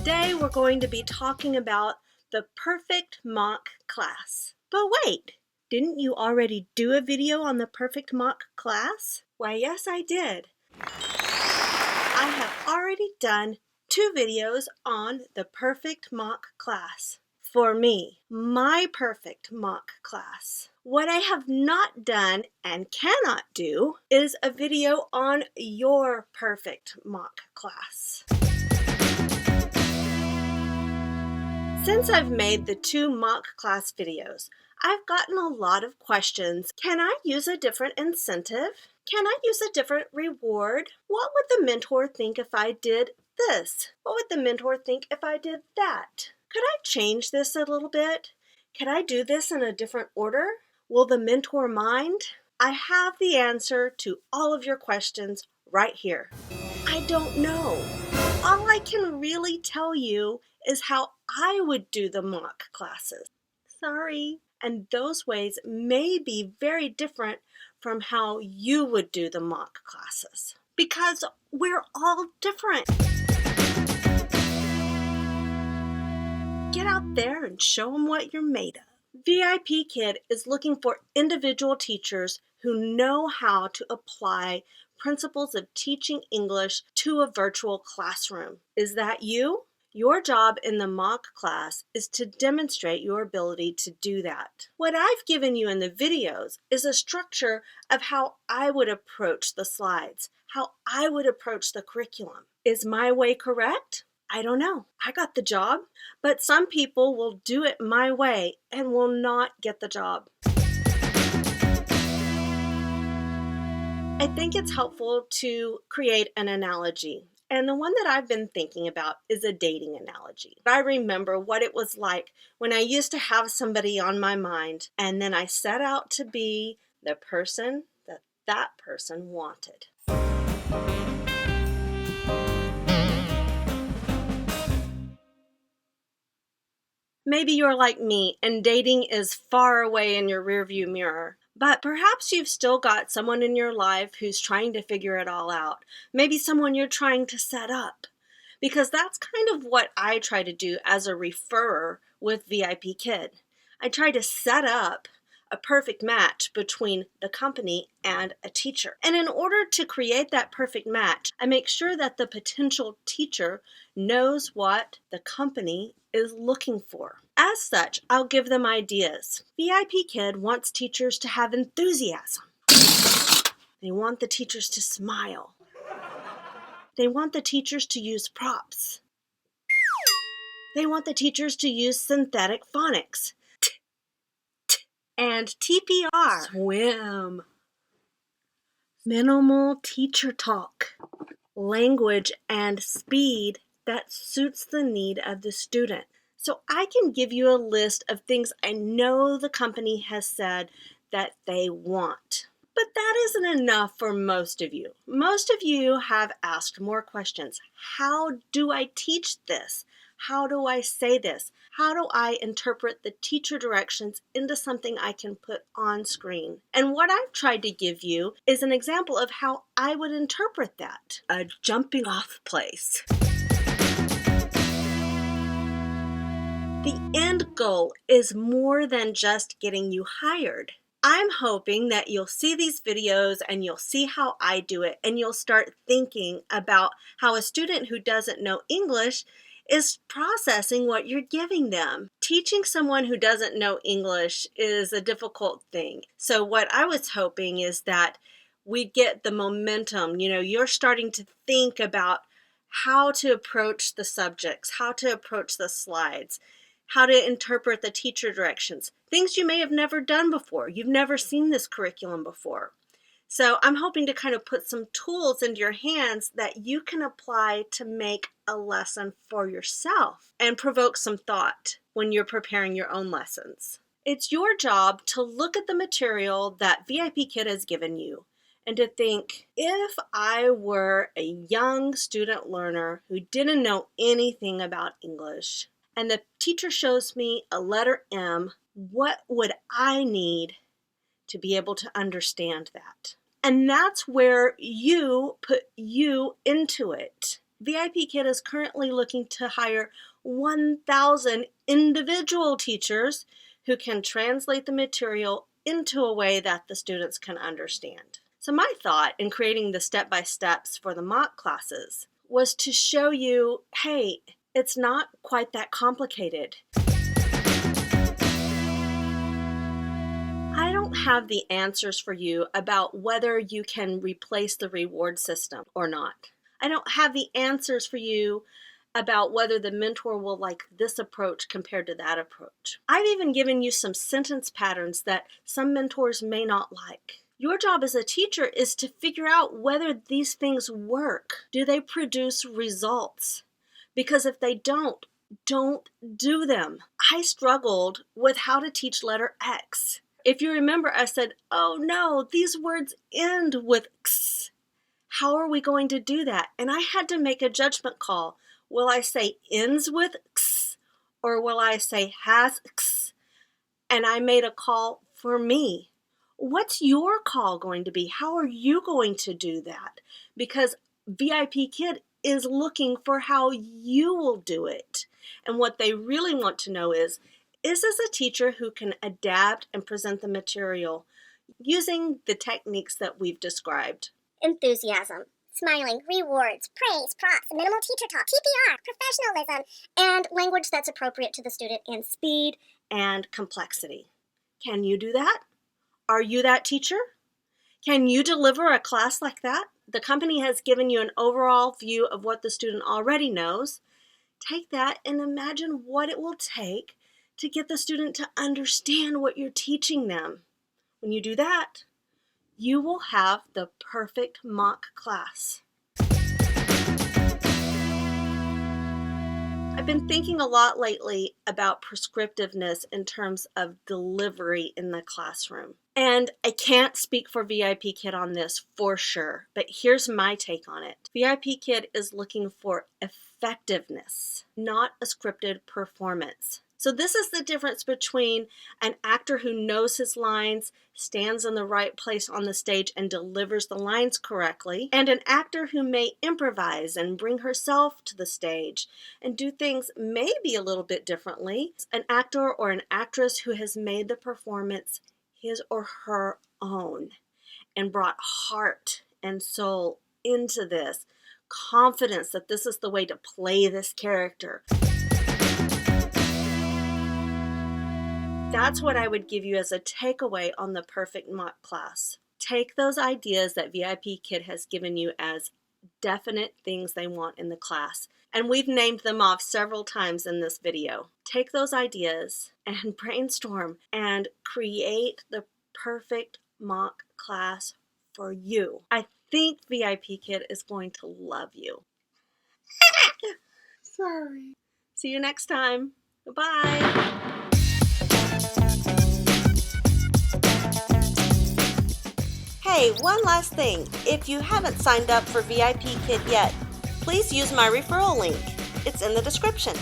Today we're going to be talking about the Perfect Mock Class. But wait, didn't you already do a video on the Perfect Mock Class? Why, yes, I did. I have already done 2 videos on the Perfect Mock Class. For me, my Perfect Mock Class. What I have not done and cannot do is a video on your Perfect Mock Class. Since I've made the 2 mock class videos, I've gotten a lot of questions. Can I use a different incentive? Can I use a different reward? What would the mentor think if I did this? What would the mentor think if I did that? Could I change this a little bit? Could I do this in a different order? Will the mentor mind? I have the answer to all of your questions right here. I don't know. All I can really tell you is how I would do the mock classes. Sorry. And those ways may be very different from how you would do the mock classes, because we're all different. Get out there and show them what you're made of. VIPKid is looking for individual teachers who know how to apply principles of teaching English to a virtual classroom. Is that you? Your job in the mock class is to demonstrate your ability to do that. What I've given you in the videos is a structure of how I would approach the slides, how I would approach the curriculum. Is my way correct? I don't know. I got the job, but some people will do it my way and will not get the job. I think it's helpful to create an analogy. And the one that I've been thinking about is a dating analogy. I remember what it was like when I used to have somebody on my mind, and then I set out to be the person that person wanted. Maybe you're like me and dating is far away in your rearview mirror. But perhaps you've still got someone in your life who's trying to figure it all out. Maybe someone you're trying to set up. Because that's kind of what I try to do as a referrer with VIPKid. I try to set up a perfect match between the company and a teacher. And in order to create that perfect match, I make sure that the potential teacher knows what the company is looking for. As such, I'll give them ideas. VIPKid wants teachers to have enthusiasm. They want the teachers to smile. They want the teachers to use props. They want the teachers to use synthetic phonics. And TPR. Swim. Minimal teacher talk. Language and speed that suits the need of the student. So I can give you a list of things I know the company has said that they want. But that isn't enough for most of you. Most of you have asked more questions. How do I teach this? How do I say this? How do I interpret the teacher directions into something I can put on screen? And what I've tried to give you is an example of how I would interpret that. A jumping off place. The end goal is more than just getting you hired. I'm hoping that you'll see these videos and you'll see how I do it, and you'll start thinking about how a student who doesn't know English is processing what you're giving them. Teaching someone who doesn't know English is a difficult thing. So what I was hoping is that we get the momentum. You're starting to think about how to approach the subjects, how to approach the slides, how to interpret the teacher directions, things you may have never done before. You've never seen this curriculum before. So I'm hoping to kind of put some tools into your hands that you can apply to make a lesson for yourself and provoke some thought when you're preparing your own lessons. It's your job to look at the material that VIPKid has given you and to think, if I were a young student learner who didn't know anything about English, and the teacher shows me a letter M, what would I need to be able to understand that? And that's where you put you into it. VIPKid is currently looking to hire 1,000 individual teachers who can translate the material into a way that the students can understand. So my thought in creating the step-by-steps for the mock classes was to show you, hey, it's not quite that complicated. I don't have the answers for you about whether you can replace the reward system or not. I don't have the answers for you about whether the mentor will like this approach compared to that approach. I've even given you some sentence patterns that some mentors may not like. Your job as a teacher is to figure out whether these things work. Do they produce results? Because if they don't do them. I struggled with how to teach letter X. If you remember, I said, oh no, these words end with X. How are we going to do that? And I had to make a judgment call. Will I say ends with X or will I say has X? And I made a call for me. What's your call going to be? How are you going to do that? Because VIPKid is looking for how you will do it. And what they really want to know is this a teacher who can adapt and present the material using the techniques that we've described? Enthusiasm, smiling, rewards, praise, props, minimal teacher talk, TPR, professionalism, and language that's appropriate to the student in speed and complexity. Can you do that? Are you that teacher? Can you deliver a class like that? The company has given you an overall view of what the student already knows. Take that and imagine what it will take to get the student to understand what you're teaching them. When you do that, you will have the perfect mock class. I've been thinking a lot lately about prescriptiveness in terms of delivery in the classroom. And I can't speak for VIPKid on this for sure, but here's my take on it. VIPKid is looking for effectiveness, not a scripted performance. So this is the difference between an actor who knows his lines, stands in the right place on the stage and delivers the lines correctly, and an actor who may improvise and bring herself to the stage and do things maybe a little bit differently. An actor or an actress who has made the performance his or her own and brought heart and soul into this, confidence that this is the way to play this character. That's what I would give you as a takeaway on the perfect mock class. Take those ideas that VIPKid has given you as definite things they want in the class, and we've named them off several times in this video. Take those ideas and brainstorm and create the perfect mock class for you. I think VIPKid is going to love you. Sorry. See you next time. Bye. Hey, one last thing. If you haven't signed up for VIPKid yet, please use my referral link. It's in the description.